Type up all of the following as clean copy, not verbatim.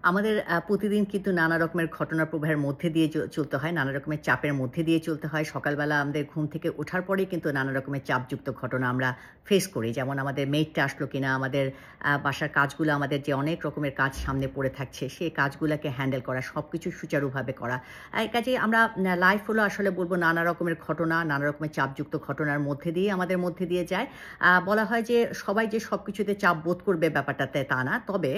আমাদের প্রতিদিন কিন্তু নানা রকমের ঘটনার প্রবাহের মধ্যে দিয়ে চলতে হয়, নানা রকমের চাপের মধ্যে দিয়ে চলতে হয়। সকালবেলা আমাদের ঘুম থেকে ওঠার পরেই কিন্তু নানা রকমের চাপযুক্ত ঘটনা আমরা ফেস করি। যেমন আমাদের মেইডটা আসলো কিনা, আমাদের বাসার কাজগুলো, আমাদের যে অনেক রকমের কাজ সামনে পড়ে থাকছে, সেই কাজগুলাকে হ্যান্ডেল করা, সবকিছু সুচারুভাবে করা। কাজেই আমরা লাইফ হলো আসলে বলব নানা রকমের ঘটনা, নানা রকমের চাপযুক্ত ঘটনার মধ্যে দিয়ে আমাদের মধ্যে দিয়ে যায়। বলা হয় যে সবাই যে সবকিছুতে চাপ বোধ করবে ব্যাপারটাতে তা না। তবে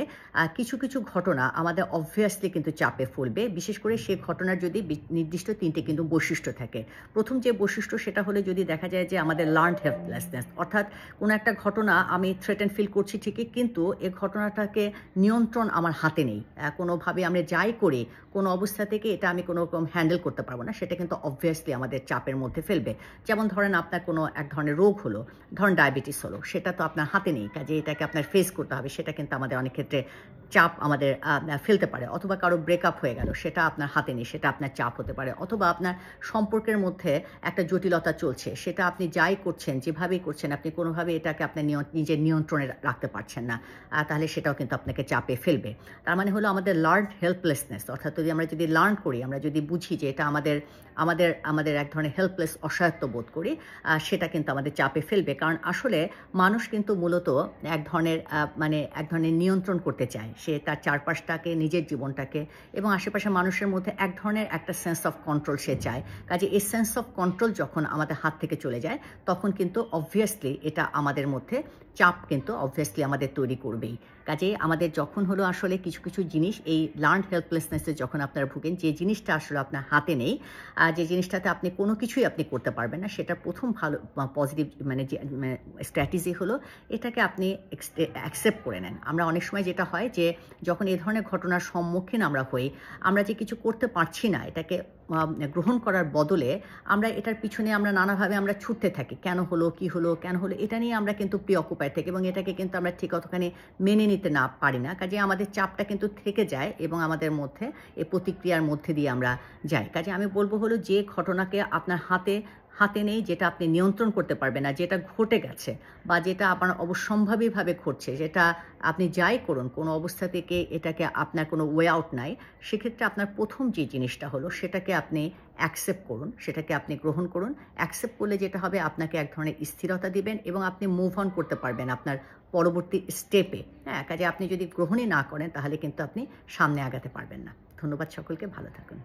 কিছু, কিছু ঘটনা আমাদের obviously কিন্তু চাপে ফেলবে। বিশেষ করে সে ঘটনার যদি নির্দিষ্ট ৩ টে কিন্তু বৈশিষ্ট্য থাকে। ১ম যে বৈশিষ্ট্য সেটা হলো যদি দেখা যায় যে আমাদের লার্নড হেল্পলেসনেস, অর্থাৎ কোনো একটা ঘটনা আমি থ্রেটেন ফিল করছি ঠিকই, কিন্তু এ ঘটনাটাকে নিয়ন্ত্রণ আমার হাতে নেই। কোনোভাবে আমরা যাই করি, কোনো অবস্থা থেকে এটা আমি কোনো রকম হ্যান্ডেল করতে পারব না। সেটা কিন্তু obviously আমাদের চাপের মধ্যে ফেলবে। যেমন ধরেন আপনার কোনো এক ধরনের রোগ হলো, ধরেন ডায়াবেটিস হলো, সেটা তো আপনার হাতে নেই। কাজেই এটাকে আপনার ফেস করতে হবে। সেটা কিন্তু আমাদের অনেক ক্ষেত্রে চাপ আমাদের ফেলতে পারে। অথবা কারো ব্রেকআপ হয়ে গেল, সেটা আপনার হাতে নেই, সেটা আপনার চাপ হতে পারে। অথবা আপনার সম্পর্কের মধ্যে একটা জটিলতা চলছে, সেটা আপনি যাই করছেন, যেভাবেই করছেন, আপনি কোনোভাবে এটাকে আপনার নিজের নিয়ন্ত্রণে রাখতে পারছেন না। তাহলে সেটাও কিন্তু আপনাকে চাপে ফেলবে। তার মানে হলো আমাদের লার্নড হেল্পলেসনেস, অর্থাৎ যদি লার্ন করি, আমরা যদি বুঝি যে এটা আমাদের আমাদের আমাদের এক ধরনের হেল্পলেস, অসহায়ত্ব বোধ করি, সেটা কিন্তু আমাদের চাপে ফেলবে। কারণ আসলে মানুষ কিন্তু মূলত এক ধরনের এক ধরনের নিয়ন্ত্রণ করতে চায়। সে তার চারপাশটাকে, নিজের জীবনটাকে এবং আশেপাশের মানুষের মধ্যে এক ধরনের একটা সেন্স অফ কন্ট্রোল সে চায়। কাজে এই সেন্স অফ কন্ট্রোল যখন আমাদের হাত থেকে চলে যায়, তখন কিন্তু অবভিয়াসলি এটা আমাদের মধ্যে চাপ কিন্তু অবভিয়াসলি আমাদের তৈরি করবেই। কাজেই আমাদের যখন হলো আসলে কিছু, কিছু জিনিস এই লার্নড হেল্পলেসনেসে যখন আপনারা ভুগেন, যে জিনিসটা আসলে আপনার হাতে নেই, যে জিনিসটাতে আপনি কোনো কিছুই আপনি করতে পারবেন না, সেটা ১ম ভালো পজিটিভ যে স্ট্র্যাটেজি হলো এটাকে আপনি অ্যাকসেপ্ট করে নেন। আমরা অনেক সময় যেটা হয় যে যখন এ ধরনের ঘটনার সম্মুখীন আমরা হই, আমরা যে কিছু করতে পারছি না, এটাকে গ্রহণ করার বদলে আমরা এটার পিছনে আমরা নানাভাবে আমরা ছুটতে থাকি। কেন হলো, কি হলো, কেন হলো, এটা নিয়ে আমরা কিন্তু প্রিঅকুপাইড থাকি এবং এটাকে কিন্তু আমরা ঠিক অতখানি মেনে নিতে না পারি না। কাজেই আমাদের চাপটা কিন্তু থেকে যায় এবং আমাদের মধ্যে এই প্রতিক্রিয়ার মধ্যে দিয়ে আমরা যাই। কাজে আমি বলব হলো যে ঘটনাকে আপনার হাতে নেই, যেটা আপনি নিয়ন্ত্রণ করতে পারবেন না, যেটা ঘটে গেছে বা যেটা আপনার অবশ্যম্ভাবীভাবে ঘটছে, যেটা আপনি যাই করুন, কোনো অবস্থা থেকে এটাকে আপনার কোনো ওয়ে আউট নাই, সেক্ষেত্রে আপনার ১ম যে জিনিসটা হলো সেটাকে আপনি অ্যাকসেপ্ট করুন, সেটাকে আপনি গ্রহণ করুন। অ্যাকসেপ্ট করলে যেটা হবে, আপনাকে এক ধরনের স্থিরতা দিবেন এবং আপনি মুভ অন করতে পারবেন আপনার পরবর্তী স্টেপে। হ্যাঁ, কাজে আপনি যদি গ্রহণই না করেন, তাহলে কিন্তু আপনি সামনে আগাতে পারবেন না। ধন্যবাদ সকলকে, ভালো থাকুন।